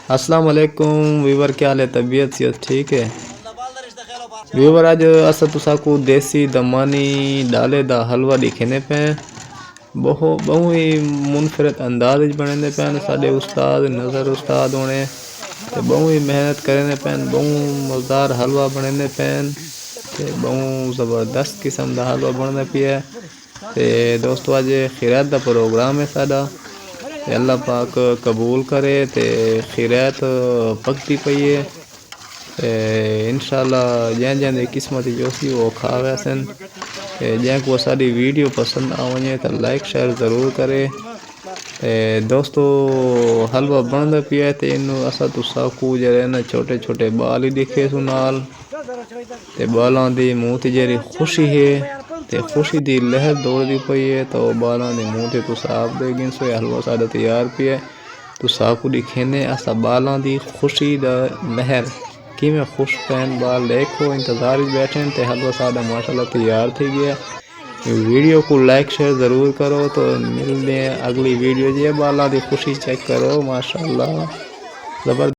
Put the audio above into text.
अस्सलाम वालेकुम वीवर, क्या हाल है? तबीयत सेहत ठीक है वीवर? अज अस तुसाकू देसी दमानी डाले दा हलवा दिखेने पे बहु ही मुनफरद अंदाज बने पैन। साडे उस्ताद नज़र उस्ताद होने ते बहु ही मेहनत करने पैन, बहु मज़ेदार हलवा बनने पैन ते बहु ज़बरदस्त किस्म का हलवा बनना पिया। ते दोस्तों अज खैरात का प्रोग्राम है साडा, अल्लाह पाक कबूल करे। ते खैरात पकती पई है ते इंशाल्लाह जैं जैं किस्मत जो सी वो खा वैसन। जैको साड़ी वीडियो पसंद आ वने तो लाइक शेयर ज़रूर करे। दोस्तों हलवा बनता पिया तो इनू असा तुसाकू जरे ना छोटे छोटे बाल ही दिखे सु नाल ते बालों की मूँह ते जेरी खुशी है ते खुशी दी लहर दौड़ती पई है। तो बालों के मूँह ते तुस आप देगी सो हलवा साडा तैयार पिया। तुसाकू दिखेने असा बालों की खुशी दा लहर किमें खुश पैन बाल देखो इंतजार बैठे ते हलवा साडा माशाल्लाह तैयार थी गया। वीडियो को लाइक शेयर ज़रूर करो। तो मिलते हैं अगली वीडियो। ये बालों की खुशी चेक करो माशाल्लाह ज़बरदस्त।